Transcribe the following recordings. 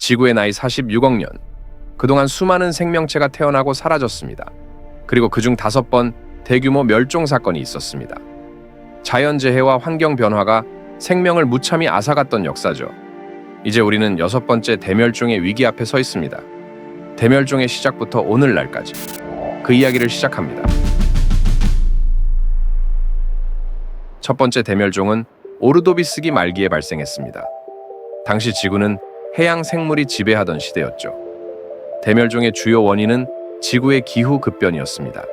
지구의 나이 46억 년. 그동안 수많은 생명체가 태어나고 사라졌습니다. 그리고 그중 5번 대규모 멸종 사건이 있었습니다. 자연재해와 환경 변화가 생명을 무참히 앗아갔던 역사죠. 이제 우리는 6번째 대멸종의 위기 앞에 서 있습니다. 대멸종의 시작부터 오늘날까지 그 이야기를 시작합니다. 첫 번째 대멸종은 오르도비스기 말기에 발생했습니다. 당시 지구는 해양 생물이 지배하던 시대였죠. 대멸종의 주요 원인은 지구의 기후 급변이었습니다.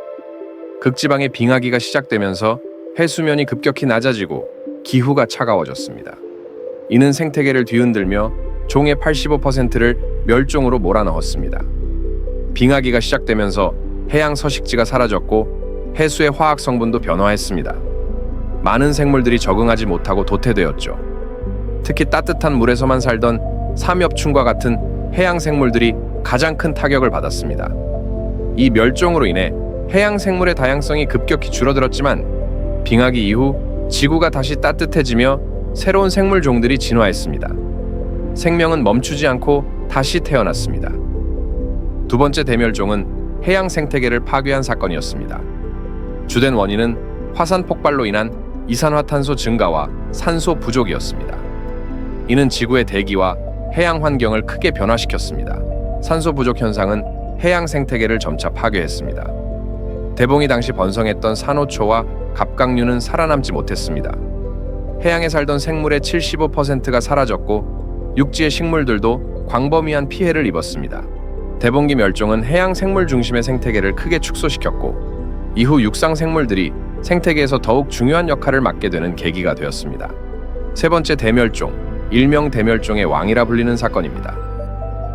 극지방의 빙하기가 시작되면서 해수면이 급격히 낮아지고 기후가 차가워졌습니다. 이는 생태계를 뒤흔들며 종의 85%를 멸종으로 몰아넣었습니다. 빙하기가 시작되면서 해양 서식지가 사라졌고 해수의 화학 성분도 변화했습니다. 많은 생물들이 적응하지 못하고 도태되었죠. 특히 따뜻한 물에서만 살던 삼엽충과 같은 해양 생물들이 가장 큰 타격을 받았습니다. 이 멸종으로 인해 해양 생물의 다양성이 급격히 줄어들었지만 빙하기 이후 지구가 다시 따뜻해지며 새로운 생물 종들이 진화했습니다. 생명은 멈추지 않고 다시 태어났습니다. 두 번째 대멸종은 해양 생태계를 파괴한 사건이었습니다. 주된 원인은 화산 폭발로 인한 이산화탄소 증가와 산소 부족이었습니다. 이는 지구의 대기와 해양 환경을 크게 변화시켰습니다. 산소 부족 현상은 해양 생태계를 점차 파괴했습니다. 대봉이 당시 번성했던 산호초와 갑각류는 살아남지 못했습니다. 해양에 살던 생물의 75%가 사라졌고 육지의 식물들도 광범위한 피해를 입었습니다. 대봉기 멸종은 해양 생물 중심의 생태계를 크게 축소시켰고 이후 육상 생물들이 생태계에서 더욱 중요한 역할을 맡게 되는 계기가 되었습니다. 세 번째 대멸종, 일명 대멸종의 왕이라 불리는 사건입니다.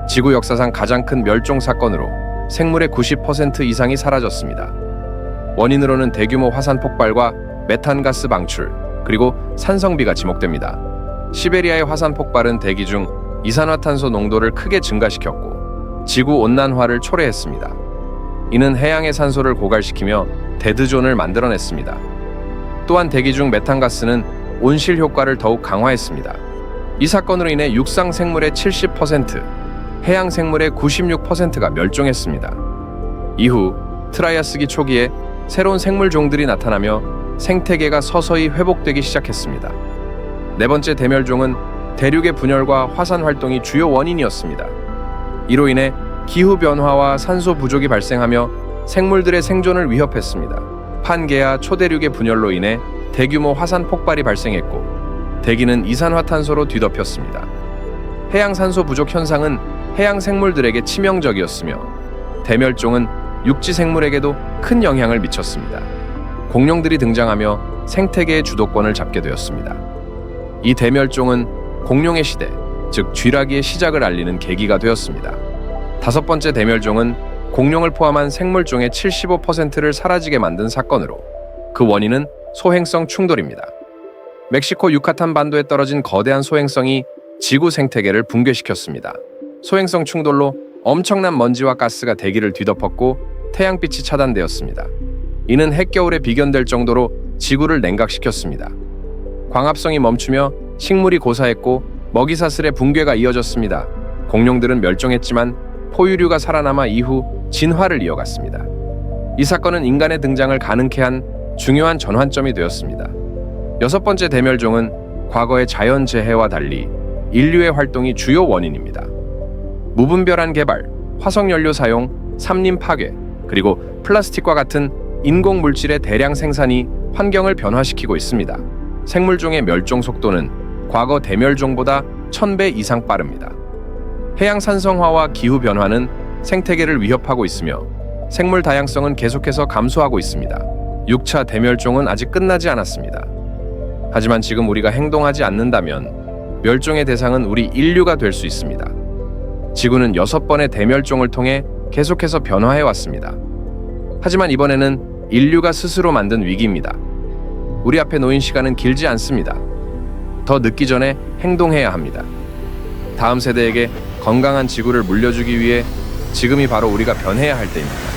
지구 역사상 가장 큰 멸종 사건으로 생물의 90% 이상이 사라졌습니다. 원인으로는 대규모 화산 폭발과 메탄가스 방출, 그리고 산성비가 지목됩니다. 시베리아의 화산 폭발은 대기 중 이산화탄소 농도를 크게 증가시켰고 지구 온난화를 초래했습니다. 이는 해양의 산소를 고갈시키며 데드존을 만들어냈습니다. 또한 대기 중 메탄가스는 온실 효과를 더욱 강화했습니다. 이 사건으로 인해 육상 생물의 70%, 해양 생물의 96%가 멸종했습니다. 이후 트라이아스기 초기에 새로운 생물 종들이 나타나며 생태계가 서서히 회복되기 시작했습니다. 네 번째 대멸종은 대륙의 분열과 화산 활동이 주요 원인이었습니다. 이로 인해 기후 변화와 산소 부족이 발생하며 생물들의 생존을 위협했습니다. 판게아 초대륙의 분열로 인해 대규모 화산 폭발이 발생했고 대기는 이산화탄소로 뒤덮였습니다. 해양 산소 부족 현상은 해양 생물들에게 치명적이었으며 대멸종은 육지 생물에게도 큰 영향을 미쳤습니다. 공룡들이 등장하며 생태계의 주도권을 잡게 되었습니다. 이 대멸종은 공룡의 시대, 즉 쥐라기의 시작을 알리는 계기가 되었습니다. 다섯 번째 대멸종은 공룡을 포함한 생물종의 75%를 사라지게 만든 사건으로 그 원인은 소행성 충돌입니다. 멕시코 유카탄 반도에 떨어진 거대한 소행성이 지구 생태계를 붕괴시켰습니다. 소행성 충돌로 엄청난 먼지와 가스가 대기를 뒤덮었고 태양빛이 차단되었습니다. 이는 핵겨울에 비견될 정도로 지구를 냉각시켰습니다. 광합성이 멈추며 식물이 고사했고 먹이사슬의 붕괴가 이어졌습니다. 공룡들은 멸종했지만 포유류가 살아남아 이후 진화를 이어갔습니다. 이 사건은 인간의 등장을 가능케 한 중요한 전환점이 되었습니다. 여섯 번째 대멸종은 과거의 자연재해와 달리 인류의 활동이 주요 원인입니다. 무분별한 개발, 화석연료 사용, 산림 파괴, 그리고 플라스틱과 같은 인공 물질의 대량 생산이 환경을 변화시키고 있습니다. 생물종의 멸종 속도는 과거 대멸종보다 1000배 이상 빠릅니다. 해양 산성화와 기후 변화는 생태계를 위협하고 있으며 생물 다양성은 계속해서 감소하고 있습니다. 6차 대멸종은 아직 끝나지 않았습니다. 하지만 지금 우리가 행동하지 않는다면 멸종의 대상은 우리 인류가 될 수 있습니다. 지구는 6번의 대멸종을 통해 계속해서 변화해 왔습니다. 하지만 이번에는 인류가 스스로 만든 위기입니다. 우리 앞에 놓인 시간은 길지 않습니다. 더 늦기 전에 행동해야 합니다. 다음 세대에게 건강한 지구를 물려주기 위해 지금이 바로 우리가 변해야 할 때입니다.